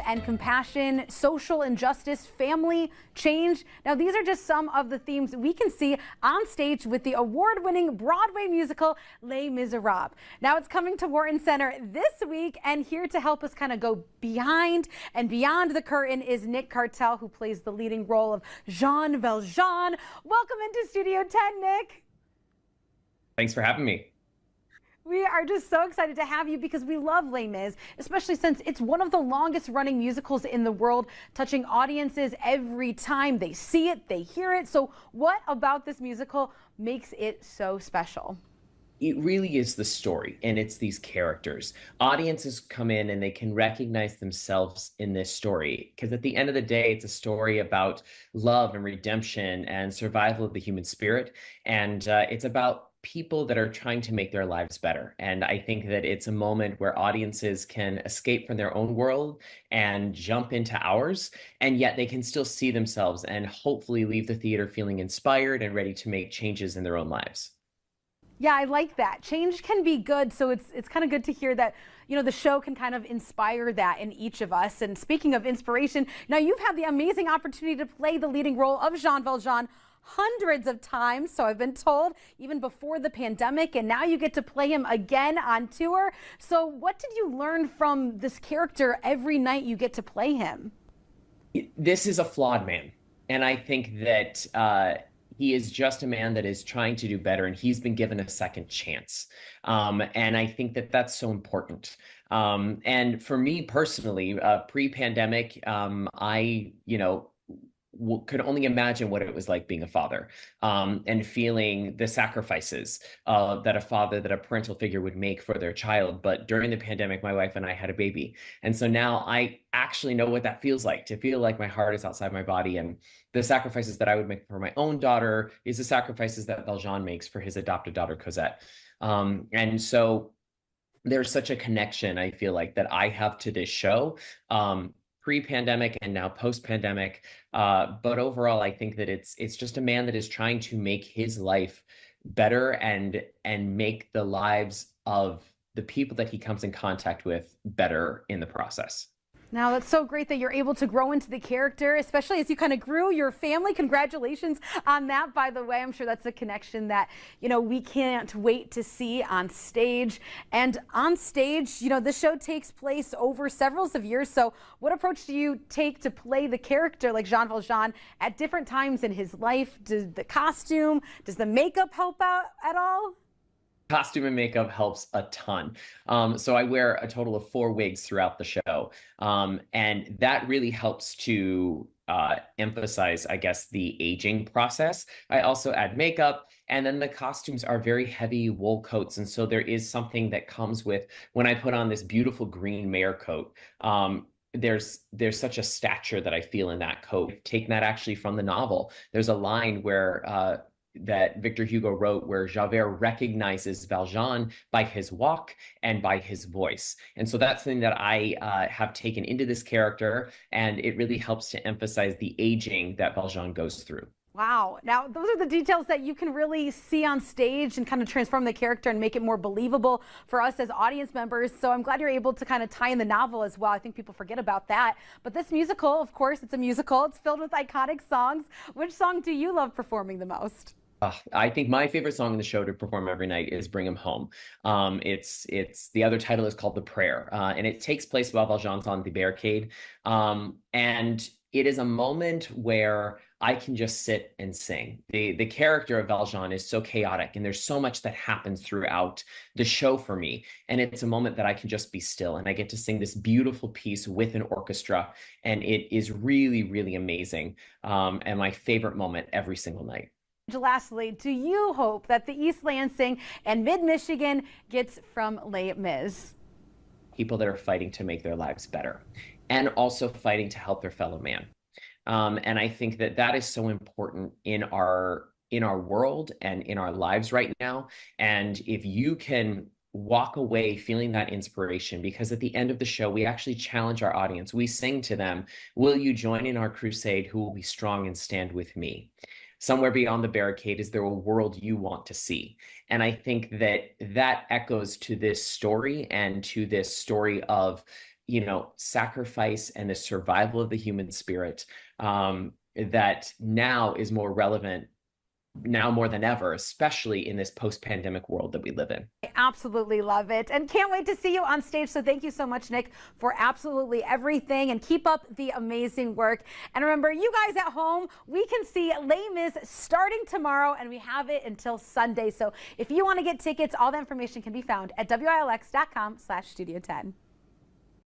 and compassion, social injustice, family, change. Now, these are just some of the themes we can see on stage with the award-winning Broadway musical, Les Misérables. Now, it's coming to Wharton Center this week, and here to help us kind of go behind and beyond the curtain is Nick Cartell, who plays the leading role of Jean Valjean. Welcome into Studio 10, Nick. Thanks for having me. We are just so excited to have you because we love Les Mis, especially since it's one of the longest running musicals in the world, touching audiences every time they see it, they hear it. So what about this musical makes it so special? It really is the story, and it's these characters. Audiences come in and they can recognize themselves in this story, because at the end of the day, it's a story about love and redemption and survival of the human spirit. And it's about people that are trying to make their lives better. And I think that it's a moment where audiences can escape from their own world and jump into ours, and yet they can still see themselves and hopefully leave the theater feeling inspired and ready to make changes in their own lives. Yeah, I like that. Change can be good, so it's kind of good to hear that, you know, the show can kind of inspire that in each of us. And speaking of inspiration, now you've had the amazing opportunity to play the leading role of Jean Valjean hundreds of times, so I've been told, even before the pandemic, and now you get to play him again on tour. So what did you learn from this character every night you get to play him? This is a flawed man, and I think that he is just a man that is trying to do better, and he's been given a second chance. And I think that that's so important. And for me personally, pre-pandemic, could only imagine what it was like being a father, and feeling the sacrifices that a parental figure would make for their child. But during the pandemic, my wife and I had a baby. And so now I actually know what that feels like, to feel like my heart is outside my body. And the sacrifices that I would make for my own daughter is the sacrifices that Valjean makes for his adopted daughter, Cosette. And so there's such a connection, I feel like, that I have to this show. Pre-pandemic and now post-pandemic, but overall, I think that it's just a man that is trying to make his life better and make the lives of the people that he comes in contact with better in the process. Now, that's so great that you're able to grow into the character, especially as you kind of grew your family. Congratulations on that, by the way. I'm sure that's a connection that, you know, we can't wait to see on stage. And on stage, you know, the show takes place over several of years. So what approach do you take to play the character like Jean Valjean at different times in his life? Does the costume, does the makeup help out at all? Costume and makeup helps a ton. So I wear a total of 4 wigs throughout the show. And that really helps to emphasize, I guess, the aging process. I also add makeup, and then the costumes are very heavy wool coats. And so there is something that comes with when I put on this beautiful green mare coat. There's such a stature that I feel in that coat. Taking that actually from the novel. There's a line where that Victor Hugo wrote where Javert recognizes Valjean by his walk and by his voice. And so that's something that I have taken into this character, and it really helps to emphasize the aging that Valjean goes through. Wow. Now, those are the details that you can really see on stage and kind of transform the character and make it more believable for us as audience members. So I'm glad you're able to kind of tie in the novel as well. I think people forget about that. But this musical, of course, it's a musical. It's filled with iconic songs. Which song do you love performing the most? I think my favorite song in the show to perform every night is "Bring 'Em Home." It's the other title is called "The Prayer," and it takes place while Valjean's on the barricade. And it is a moment where I can just sit and sing. The character of Valjean is so chaotic, and there's so much that happens throughout the show for me. And it's a moment that I can just be still, and I get to sing this beautiful piece with an orchestra, and it is really, really amazing. And my favorite moment every single night. Lastly, do you hope that the East Lansing and Mid-Michigan gets from Les Mis? People that are fighting to make their lives better, and also fighting to help their fellow man. And I think that that is so important in our world and in our lives right now. And if you can walk away feeling that inspiration, because at the end of the show, we actually challenge our audience. We sing to them, "Will you join in our crusade? Who will be strong and stand with me?" Somewhere beyond the barricade, is there a world you want to see? And I think that that echoes to this story, and to this story of sacrifice and the survival of the human spirit, that now is more relevant now more than ever, especially in this post-pandemic world that we live in. I absolutely love it and can't wait to see you on stage. So thank you so much, Nick, for absolutely everything, and keep up the amazing work. And remember, you guys at home, we can see Les Mis starting tomorrow, and we have it until Sunday. So if you want to get tickets, all the information can be found at WILX.com/Studio 10.